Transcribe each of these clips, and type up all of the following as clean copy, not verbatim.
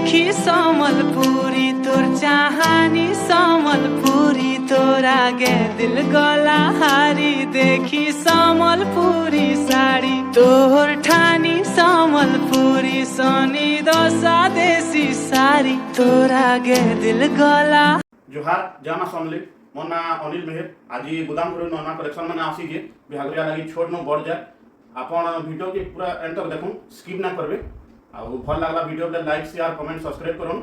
देखी समलपुरी तोर चाहानी समलपुरी तोर आगे दिल गला हारी देखी समलपुरी साड़ी तोर ठानी समलपुरी सोनी दशा देसी साड़ी तोर आगे दिल गला। जोहार जामा समले मोर ना अनिल मेहर आज गोदाम पर नवा कलेक्शन मैंने आसी जे बिहागरिया लगी छोट नो बढ़ जाए आपण वीडियो के पूरा एंड तक देखूं स्किप ना करबे आ भल लागला वीडियो पे लाइक शेयर कमेंट सब्सक्राइब करन।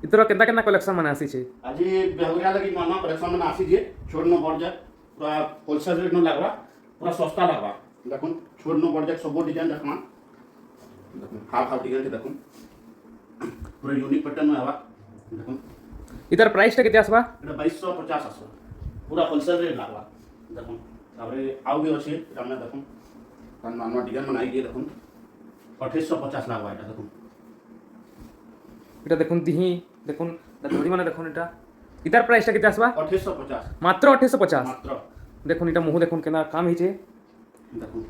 इतर केनता केनता कलेक्शन माने आसी छे आज बिहागरिया लगी नवा कलेक्शन मैंने आसी जे छोट नो बढ़ जाए पूरा होलसेल रेट नो लागबा पूरा सस्ता लागबा देखूं छोट नो बढ़ जाए सब डिजाइन देखमा देखूं हाफ हाफ डिजाइन देखूं पूरा यूनिक पैटर्न में आवा देखूं इतर प्राइस टा केते आसबा एटा 2250 आसबा पूरा होलसेल रेट लागबा देखूं ताबरे आउ भी अछि हमने देखूं कान नवा डिजाइन बनाई दिए देखूं 2850 लागबा एटा देखूं इटा देखुन दिही देखुन धड़ी माने देखुन इटा इतर प्राइस टा केते आसबा 2850 मात्र 2850 मात्र देखुन इटा मुह देखुन केना काम हिचे देखूं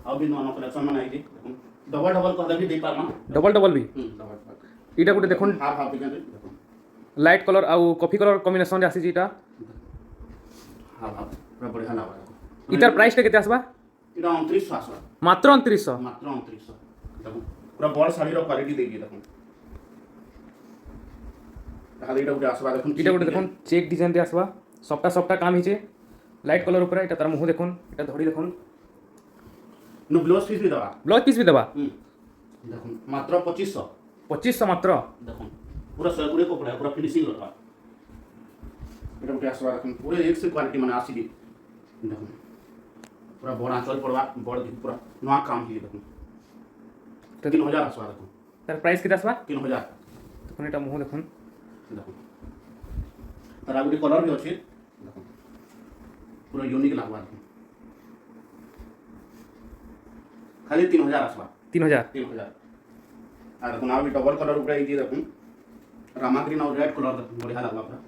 आउ भी नवा कलेक्शन बनाई दिए देखूं डबल डबल कहले भी दे पारमा डबल डबल भी डबल इटा गुटे देखुन हाफ हाफ डिजाइन देखूं लाइट कलर आउ कॉफी कलर कॉम्बिनेशन रे आसी इटा हाफ हाफ पूरा बढ़िया लागबा इतर प्राइस टा केते आसबा इटा 2900 आसबा मात्र 2900 मात्र 2900 देखूं पूरा बड़ साड़ी रो क्वालिटी देगी देखूं ताहले इटा गुटे आसबा देखूं इटा गुटे देखुन चेक डिजाइन रे आसबा सफ्टा सफ्टा काम हिचे लाइट कलर ऊपर इटा तार मुह देखुन इटा धड़ी देखुन नो ब्लाउज पीस भी दबा ब्लाउज पीस भी देबा देखूं मात्र 2500 2500 मात्र देखूं पूरा सगुड़े कपड़ा पूरा फिनिशिंग रहा एटा गुटे आसबा देखूं पूरे एक से क्वालिटी माने आसी दी देखूं पूरा बड़ आंचल पड़वा बड़ पूरा नवा काम ही देखूं 3000 आसबा देखूं तार प्राइस केते आसबा 3000 देखुन इटा मुह देखुन देखूं तार आगुडी कलर भी अछि देखूं पूरा यूनिक लागबा देखूं खाली 3000 आसबा 3000 3000 आ देखूं आ भी डबल कलर ऊपर आई देखूं रामा ग्रीन और रेड कलर देखूं बढ़िया लागबा पूरा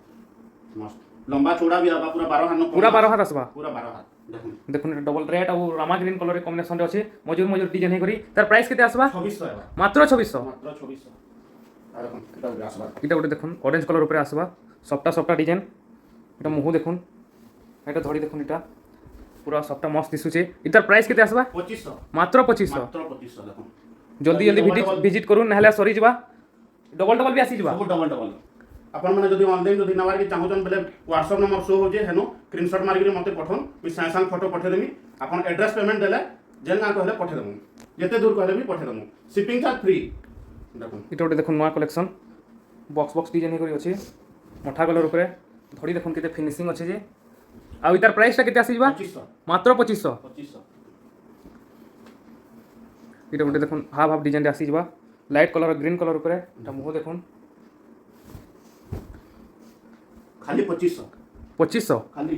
मस्त लंबा चौड़ा भी आबा पूरा 12 हाथ नो पूरा 12 हाथ आसबा पूरा 12 हाथ देखूं देखुन इटा डबल रेड और रामा ग्रीन कलर कॉम्बिनेशन रे अछि मजूर मजूर डिजाइन हे करी तार प्राइस केते आसबा 2600 आबा मात्र 2600 मात्र 2600 आ देखूं एटा भी आसबा इटा गोटे देखुन ऑरेंज कलर ऊपर आसबा सफ्टा सफ्टा डिजाइन इटा मुह देखुन इटा धड़ी देखुन इटा पूरा सफ्टा मस्त दिसुचे इटार प्राइस केते आसबा 2500 मात्र 2500 मात्र 2500 देखूं जल्दी जल्दी विजिट करू नहले सरी जबा डबल डबल भी आसी जबा सब डबल डबल अपन माने जदी ऑनलाइन जदी नवार के चाहउछन बेले व्हाट्सएप नंबर शो हो जे हेनो स्क्रीनशॉट मार के मते पठन मी सांग सांग फोटो पठे देमी अपन एड्रेस पेमेंट देले जेन ना कहले पठे देमु जते दूर कहले भी पठे देमु शिपिंग चार्ज फ्री देखो इटा गोटे देखुन नवा कलेक्शन बॉक्स बॉक्स डिजाइन करी अछि मठा कलर ऊपर धड़ी देखुन केते फिनिशिंग अछि जे आ इतार प्राइस ता केते आसी जबा 2500 मात्र 2500 2500 इटा गोटे देखुन हाफ हाफ डिजाइन आसी जबा लाइट कलर ग्रीन कलर ऊपर इटा मुह देखुन खाली 2500 2500 खाली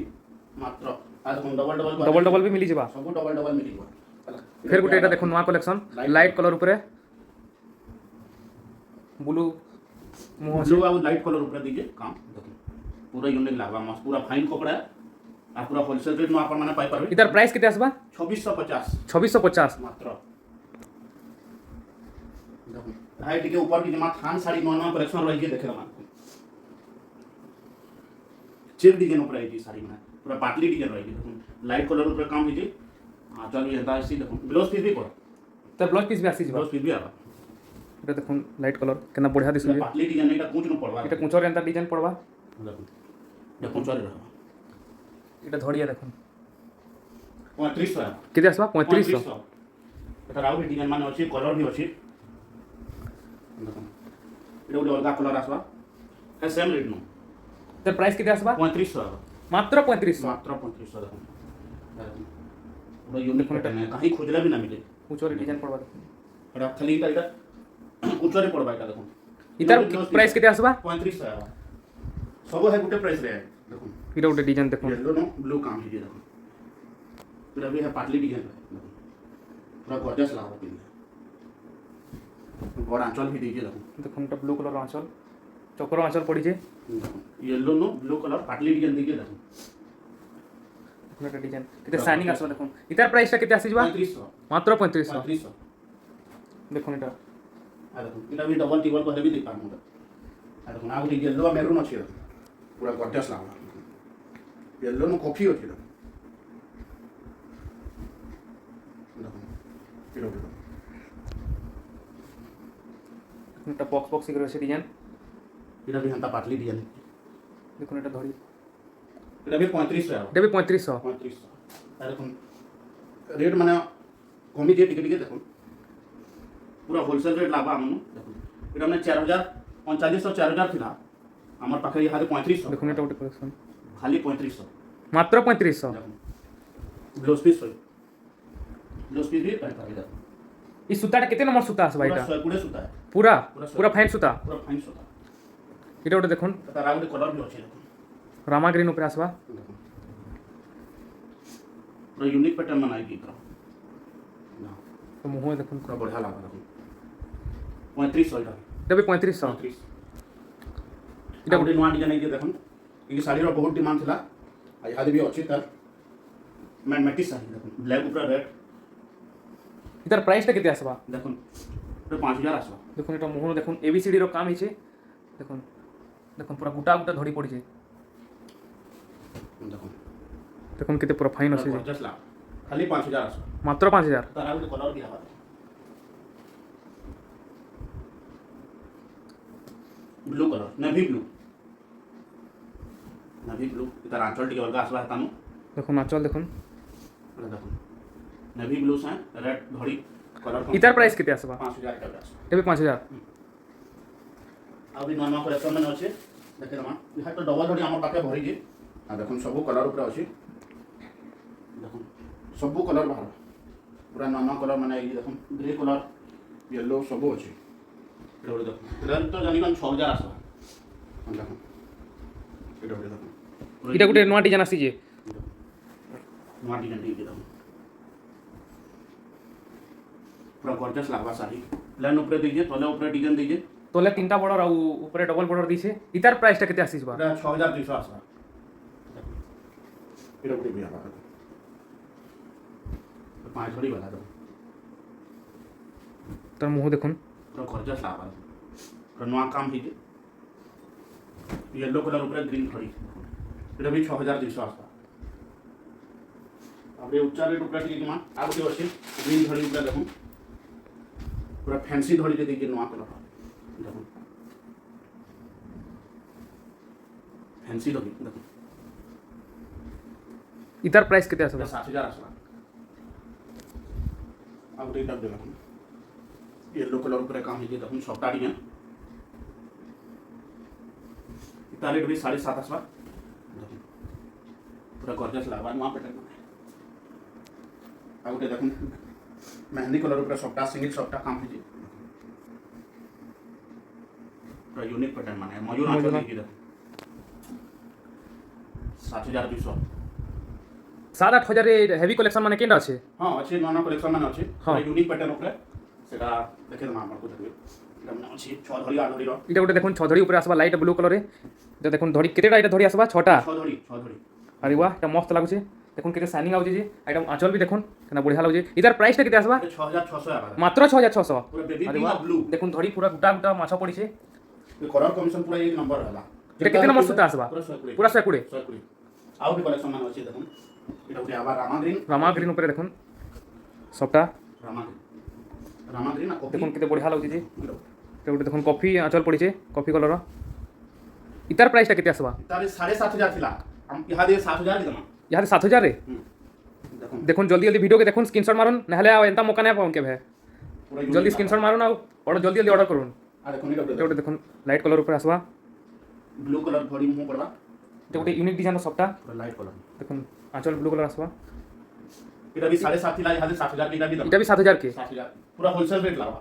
मात्र आज हम डबल डबल डबल डबल भी मिली जबा सब डबल डबल मिली जबा फिर गोटे इटा देखुन नवा कलेक्शन लाइट कलर ऊपर ब्लू मुह ब्लू और लाइट कलर ऊपर दीजिए काम देखो पूरा यूनिक लागबा मस्त पूरा फाइन कपड़ा आ पूरा होलसेल रेट में अपन माने पाई परबे इतार प्राइस केते आसबा 2650 2650 मात्र देखो हाई टिके ऊपर की जमा थान साड़ी नवा कलेक्शन रही है देखे रमा चेक डिजाइन ऊपर आई जी साड़ी में पूरा पाटली डिजाइन रही है देखो लाइट कलर ऊपर काम कीजिए हां चल ये दास सी देखो ब्लाउज पीस भी कर तार ब्लाउज पीस भी आसी जबा ब्लाउज पीस भी आबा इटा देखुन लाइट कलर केना बढ़िया दिसु पाटली डिजाइन एटा कुछ न पड़वा इटा कुचर एंता डिजाइन पड़वा देखो ये कुछ और रहा इटा धड़िया देखुन 3500 केते आसबा 3500 এটা রাউ भी डिजाइन माने अछि कलर भी अछि देखो এটা ওটা अलग कलर आसबा है सेम रेट नो तार प्राइस केते आसबा 3500 मात्र 3500 मात्र 3500 देखो पूरा यूनिक पैटर्न है कहीं खोजला भी ना मिले कुचर डिजाइन पड़वा देखुन एटा खाली एटा ऊंचरे पड़बा एटा देखो इतार प्राइस केते आसबा 3500 आबा सब है गुटे प्राइस रे देखो इटा गोटे डिजाइन देखुन येलो नो ब्लू काम है देखो पूरा भी है पाटली डिजाइन देखो पूरा गॉर्जियस लागबा पिन बड़ आंचल भी दीजिए देखो देखुन इटा ब्लू कलर आंचल चक्र आंचल पड़ी जे येलो नो ब्लू कलर पाटली डिजाइन दीजिए देखो देखुन इटा डिजाइन केते शाइनिंग आसबा देखुन इतार प्राइस ता केते आसी जबा 3500 मात्र 3500 3500 देखुन इटा आ देखो इटा भी डबल टेबल कहले भी दे पारमु आ देखो आ गुटे येलो मेरून अछि पूरा गॉर्जियस लागला येलो नो कॉफी अछि देखो देखो এটা বক্স বক্স করে আছে ডিজাইন इटा भी हंता पाटली डिजाइन দেখুন এটা ধরি इटा भी 3500 এটা भी 3500 3500 आ देखो रेट माने कमी जे टिके टिके देखो पूरा होलसेल रेट लागबा हमनु देखो इटा माने 4000 4000 थिला हमर पाखे इहारे 3500 দেখুন এটা ওটা কালেকশন खाली 3500 মাত্র 3500 ब्लाउज पीस भी पैक कर दे এই সুতাটা কেতে নম্বর সুতা আছে ভাই এটা पूरा सूता है পুরা पूरा পুরা ফাইন সুতা पूरा फाइन सूता এটা ওটা দেখুন तार आउटे कलर भी अच्छे देखो রামা গ্রিন উপরে আসবা पूरा यूनिक पैटर्न बनाएगी तरह তো মুহ দেখুন पूरा बढ़िया लगा देखो 3500 इटा এটা भी 3500 35 इटा गोटे नवा डिजाइन के देखो ये साड़ी रो बहुत डिमांड थिला आ यहां भी अच्छी तार मैटिस साड़ी देखो ब्लैक ऊपर रेड এটার প্রাইসটা কেতে আসবা देखो तो 5000 आसबा দেখুন এটা মুহ দেখুন এবিসিডি র কাম হইছে দেখুন দেখুন পুরা গোটা গোটা ধরি পড়িছে देखो দেখুন কেতে পুরা ফাইন আছে गॉर्जियस ला खाली 5000 आसबा মাত্র 5000 तार आउटे कलर भी आवा ब्लू कलर नेवी ब्लू इधर आंचल टिके अलग आसबा तानु দেখুন আঁচল দেখুন देखो नेवी ब्लू से रेड घड़ी कलर এটার প্রাইস কেতে আসবা 5000 का आसबा এটা भी 5000 अभी नवा कलेक्शन में अच्छे देखे रमा यहाँ तो डबल घड़ी आम पाखे भरी आ देखो सब कलर ऊपर अच्छे देखो सब कलर बाहर पूरा नवा कलर माने ये देखो ग्रे कलर येलो सब अच्छे देखो तो जानी 6000 आसबा देखो देखो এটা গোটে নয়া ডিজাইন আসিছে नवा डिजाइन देखो पूरा गॉर्जियस लागबा साड़ी प्लेन ऊपर दीजिए तले ऊपर डिजाइन दीजिए তোলে তিনটা বর্ডর আর উপরে ডবল বর্ডর দিছে এটার প্রাইসটা কেতে আসিবা এটা 6200 আসবা এটা উপরে বিয়া বাবা পাঁচ ঘড়ি বালা দাও তার মুহ দেখুন पूरा गॉर्जियस लागबा पूरा नवा काम हीजे येलो कलर ऊपर ग्रीन घड़ी এটা भी 6200 আসবা अब ये उच्च रेट ऊपर टिके मान आ गोटे अछि ग्रीन घड़ी ऊपर देखो पूरा फैंसी घड़ी दे दीजिए नवा कलर देखो फैंसी घड़ी देखो এটার প্রাইস কেতে আসবা 60,000 আসবা अब रेट अब देखो येलो कलर ऊपर काम हीजे देखो सबटा डिजाइन इता रेट भी 7.5 আসবা देखो पूरा गॉर्जियस लागबा नवा पैटर्न आ गोटे देखो मेहंदी कलर ऊपर सबटा सिंगल सबटा काम हीजे पूरा यूनिक पैटर्न माने मयूर आंचल देखि देखो 7200 7-8 এর হেভি কালেকশন মানে কেনটা আছে हाँ अच्छे नवा कलेक्शन में अच्छे हाँ। यूनिक पैटर्न ऊपर सेटा देखे दमा हमर को देखबे এটা মানে আছে 6 ধরি 8 ধরি এটা গোটে দেখুন 6 ধড়ি উপরে আসবা লাইট ব্লু কালারে এটা দেখুন ধড়ি কেতেটা এটা ধড়ি আসবা 6টা 6 ধরি আরে বাহ এটা মস্ত লাগুছে দেখুন কেতে শাইনিং আউছে যে এটা আঁচল বি দেখুন কেনা বঢ়িয়া লাগুছে এটার প্রাইসটা কেতে আসবা 6600 আবার মাত্র 6600 पूरा बेबी আরে पिंक বাহ ब्लू দেখুন ধড়ি পুরা গোটা গোটা মাছ পড়িছে ये कलर कॉम्बिनेशन पूरा एक नंबर रहला এটা কেতে নম্বর সুতা আসবা पूरा 120 পুরা 120 120 आउ भी कलेक्शन में अच्छे देखो এটা উঠে আবার রামা গ্রিন উপরে দেখুন সবটা रामा ग्रीन ना দেখুন কেতে বঢ়িয়া লাগুছে যে এটা গোটে দেখুন কফি আঁচল পড়িছে কফি কলর এটার প্রাইসটা কেতে আসবা तारे 7500 थिला हम यहां दे 7000 दे दमा ইহাতে 7000 রে देखो দেখুন জলদি জলদি ভিডিও কে দেখুন স্ক্রিনশট মারুন নাহলে আর এন্তা মোকা না পাউন কে ভাই पूरा জলদি স্ক্রিনশট মারুন আর অর্ডার জলদি জলদি অর্ডার করুন आ देखो এটা গোটে দেখুন লাইট কলর উপরে আসবা ब्लू कलर थोड़ी मुंह पड़वा এটা গোটে ইউনিক ডিজাইন সবটা पूरा लाइट कलर দেখুন আঁচল ব্লু কালার আসবা এটা भी 7.5 थिला यहां दे 7000 की भी दमा এটা বি 7000 কে 7000 पूरा होलसेल रेट लावा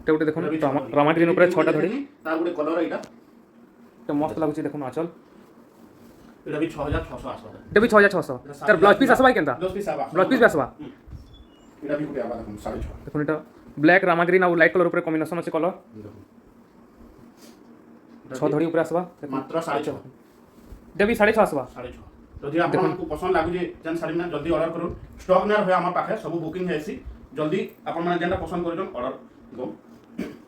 এটা গোটে দেখুন রামা গ্রিন উপরে 6টা ধড়ি তার গুলো কলর এটা এটা মস্ত লাগুছে দেখুন আঁচল এটা भी 6600 আসবা এটা বি 6600 তার ব্লাউজ পিস আসবা কেনতা 10 পিস আসবা ব্লাউজ পিস আসবা এটা भी গুলো আবার দেখুন 6.5 দেখুন এটা ব্ল্যাক রামা গ্রিন আর লাইট কলর উপরে কম্বিনেশন আছে কলর দেখুন 6 ধড়ি উপরে আসবা মাত্র 6.5 এটা বি 6.5 আসবা 6.5 যদি আপনাଙ୍କୁ ପସନ୍ଦ ଲାଗୁଛି ଯେନ୍ ଶାଢ଼ୀ ନା ଜଲ୍ଦି ଅର୍ଡର କରନ୍ତୁ ଷ୍ଟକ୍ ନା ରହେ ଆମ ପାଖେ ସବୁ ବୁକିଂ ହେଇସି जल्दी आपण माने जेनटा पसंद करछन ऑर्डर दो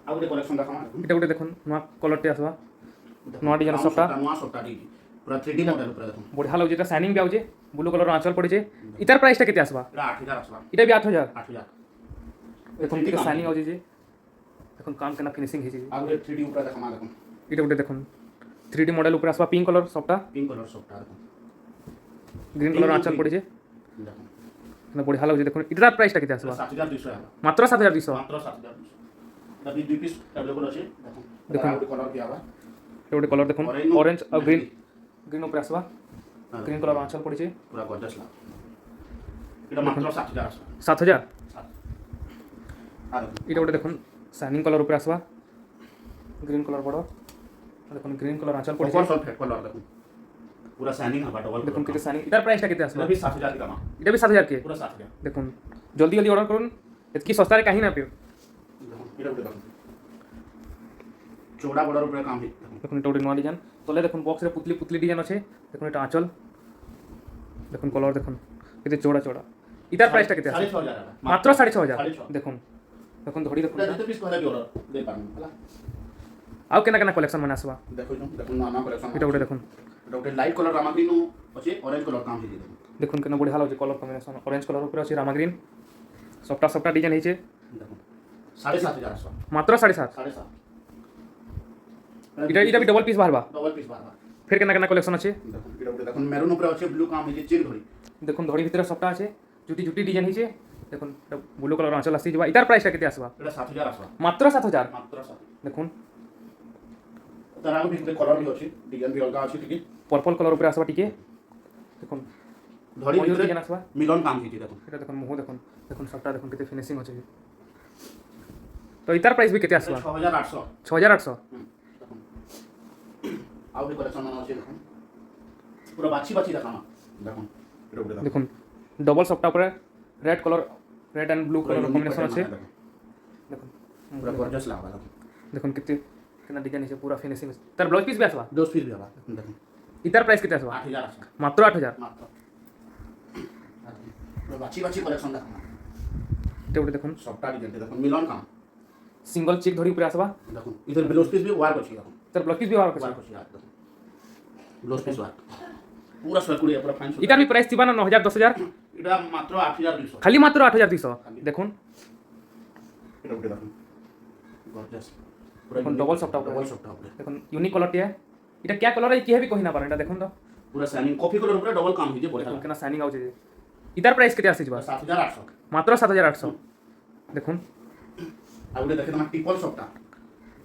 आ गुटे कलेक्शन देखमा এটা গোটে দেখুন নয়া কলরটি আসবা নয়া ডিজাইন সবটা नवा सप्ताह दी पूरा 3D मॉडल पूरा देखो বড়িয়া লাগুছে এটা শাইনিং বি আউছে ব্লু কলর আঁচল পড়িছে ইতার প্রাইসটা কেতে আসবা एटा 8000 आसला এটা বি 8000 8000 দেখুন এটা শাইনিং আউছে যে দেখুন কাম কেনা ফিনিশিং ହେଇছে आ गुटे 3D ऊपर देखमा देखो এটা গোটে দেখুন 3D মডেল উপরে আসবা পিঙ্ক কলর সবটা पिंक कलर सप्ताह देखो গ্রিন কলর আঁচল পড়িছে देखो না বড়িয়া লাগুছে দেখুন এটার প্রাইসটা কেতে আসবা 7200 आला মাত্র 7200 मात्र 7200 तभी 2 पीस अवेलेबल আছে দেখো देखो। देखो कलर কি आबा এটা গোটে কলর দেখুন Orange नो- অরেঞ্জ আর গ্রিন গ্রিন উপরে আসবা গ্রিন কলর আঁচল পড়িছে पूरा गॉर्जियस ला এটা মাত্র 7000 आसला 7000 आ देखो এটা গোটে দেখুন শাইনিং কলর উপরে আসবা গ্রিন কলর বড় দেখুন গ্রিন কলর আঁচল পড়িছে कॉपर सल्फेट कलर देखो पूरा शाइनिंग हवा डबल দেখুন কেতে শাইনিং এটার প্রাইসটা কেতে আসবা पूरा भी 7000 की कमा এটা বি 7000 কে पूरा 7000 দেখুন জলদি জলদি অর্ডার করুন এতকি সস্তারে কাহি না পেও देखो এটা দেখো चौड़ा बड़ा ऊपर काम है देखो দেখুন এটা গোটে নয়া ডিজাইন তলে দেখুন বক্সরে পুতলি পুতলি ডিজাইন আছে দেখুন এটা আঁচল দেখুন কলর দেখুন কেতে চৌড়া চৌড়া ইটার প্রাইসটা কেতে আসবে 6500 आला মাত্র 6500 6500 দেখুন দেখুন ধরি দেখুন पूरा जितने पीस कहले भी ऑर्डर दे पारम हला আও কেনা কেনা কালেকশন মানে আসবা देखो जो देखो ना ना कलेक्शन এটা গোটে দেখুন এটা ଗୋଟେ লাইট কলর রামা গ্রিন ଅଛି ଅରେଞ୍ଜ କଲର କାମ ହେଇଛି ଦେଖो দেখুন কেন বড়িয়া লাগুছে কলর কম্বিনেশন অরেঞ্জ কলর উপরে আছে রামা গ্রিন সবটা সবটা ডিজাইন হয়েছে দেখো 7500 আসবা মাত্র 7.5 7.5 এটা বি ডবল পিস বাহারবা ডবল পিস বারবার ফের কেনা কেনা কালেকশন আছে দেখো এটা ଗୋଟେ দেখুন মেরুন উপরে আছে ব্লু কাম ହେଇଛି চির ধরি দেখুন ধড়ি ভিতরে সবটা আছে জুটি জুটি ডিজাইন হয়েছে দেখুন ব্লু কলর আঁচল আসছে যাবা ইটার প্রাইসটা কেতে আসবা এটা 7000 আসবা মাত্র 7000 মাত্র 7 দেখুন তার আগে ভিতরে কলর ବି ଅଛି ডিজাইন ବି ଅଲଗା ଅଛି ଟିକେ পর্পল কলর উপরে আসবা টিকে দেখুন ধরি ময়ূর ভিতরে ডিজাইন আসবা মিলন কাম ହେଇଛି দেখো এটা দেখুন মুহ দেখুন দেখুন সবটা দেখুন কেতে ফিনিশিং আছে তো ইটার প্রাইস বি কেতে আসবা 6800 6800 দেখো ଆଉ ବି କଲେକ୍ସନ ଅଛି ଦେଖো ପୁରା ବାଛି ବାଛି ଦେଖାମ ଦେଖো এটা ଗୋଟେ দেখো দেখুন ডবল সবটা উপরে red colour red and blue colour combination আছে দেখুন पूरा गॉर्जियस लागला देखो দেখুন কেতে কেনা ডিজাইন আছে পুরা ফিনিশিং আছে তার ব্লাউজ পিস বি আসবা 10 पीस भी आवा देखो ইটার প্রাইস কেতে আসবা 8000 আসবা মাত্র 8000 মাত্র পুরো বাছি বাছি কলেকশন দেখো এটা গোটে দেখুন সবটা ডিজাইন দেখো মিলন কাম সিঙ্গল চিক ধরি উপরে আসবা দেখো ইধর ব্লাউজ পিস भी ওয়ার্ক ଅଛି দেখো তার ব্লাউজ পিস বি ব্যবহার করছে ওয়ার্ক ଅଛି দেখো ব্লাউজ পিস ওয়ার্ক পুরা সরকুড়ি পুরা ফাইন ইটার বি প্রাইস দিবা না 9000 10000 এটা মাত্র 8200 খালি মাত্র 8200 দেখুন এটা উঠে দেখো গর্জিয়াস দেখুন ডবল সবটা ডবল সবটা উপরে দেখুন ইউনিক কলরটি এটা क्या কলর है কি হবে কই না পারে এটা দেখুন তো পুরা শাইনিং কফি কালার উপরে ডবল কাম হইছে বড়িয়া দেখুন কেনা শাইনিং আউছে যে ইটার প্রাইস কেতে আসছে যা 7800 মাত্র 7800 দেখুন আর উঠে দেখে তোমার টিপল সবটা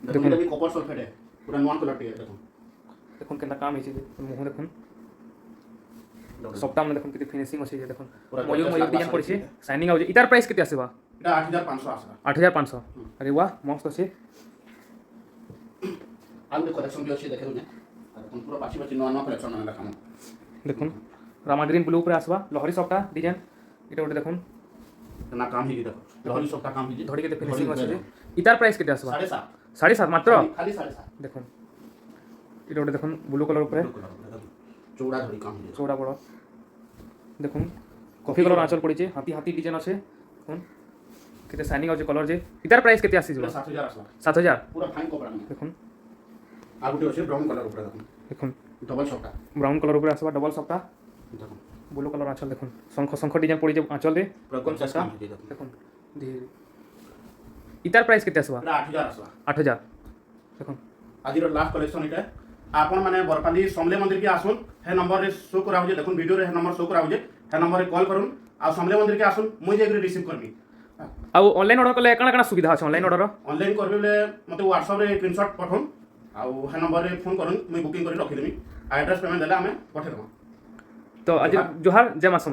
দেখুন এটা भी কপার সলফেট है पूरा নন কালার টি দেখো দেখুন কেনা কাম হয়েছে যে মুহ দেখুন সবটা মানে দেখুন কেতে ফিনিশিং আছে যে দেখুন পুরা ময়ূর gorgeous ময়ূর লাগবা ডিজাইন শাড়ি পড়ছে তে। শাইনিং আউছে ইটার প্রাইস কেতে আসবে এটা 8500 আসবা 8500 আরে বাহ মস্ত আছে আর भी कलेक्शन भी আছে দেখে দুনে আর কোন পুরো বাছি বাছি নন নন কলেকশন মানে দেখাম দেখুন রামা গ্রিন ব্লু উপরে আসবা লহরি সবটা ডিজাইন এটা ওটা দেখুন না কাম হইছে দেখো লহরি সবটা কাম হইছে ধড়ি কেতে ফিনিশিং আছে যে ইটার প্রাইস কেতে আসবা 7.5 7.5 মাত্র খালি 7.5 দেখুন এটা ওটা দেখুন ব্লু কালার উপরে চৌড়া ধরি কাম হইছে চৌড়া বড় দেখুন কফি কালার আঁচল পড়েছে হাতি হাতি ডিজাইন আছে দেখুন কেতে শাইনিং আছে কলর যে ইটার প্রাইস কেতে আসছে যা 7000 আসবা 7000 পুরো ফাইন কপড়া মানে দেখুন আর গুটি আছে ব্রাউন কালার উপরে দেখুন দেখুন ডবল সবটা ব্রাউন কালার উপরে আসবা ডবল সবটা দেখুন ব্লু কালার আঁচল দেখুন শঙ্খ শঙ্খ ডিজাইন পড়েছে আঁচল দে পুরো গর্জিয়াস কাম হইছে দেখুন দেখুন ধীরে ইটার প্রাইস কেতে আসবা এটা 8000 আসবা 8000 দেখুন আজির লাস্ট কলেকশন এটা আপন মানে বরপালি সমলে মন্দির কে আসুন হে নম্বর রে শো করা হচ্ছে দেখুন ভিডিও রে হে নম্বর শো করা হচ্ছে হে নম্বরে কল করুন আর সমলে মন্দির কে আসুন মুই যাই রিসিভ করবি ଆଉ ଅନଲାଇନ୍ ଅର୍ଡ଼ର କଲେ କାଣା କାଣା ସୁବିଧା ଅଛି ଅନଲାଇନ୍ ଅର୍ଡ଼ର অনলাইন করবে বলে মতে হোয়াটসঅ্যাপ রে স্ক্রিনশট পঠাউন আর হে নম্বরে ফোন করুন মুই বুকিং করে রাখি দেমি আর এড্রেস পেমেন্ট দেলে আমি পঠাই দেবো তো আজ জোহার জয় মা ସମଲେଇ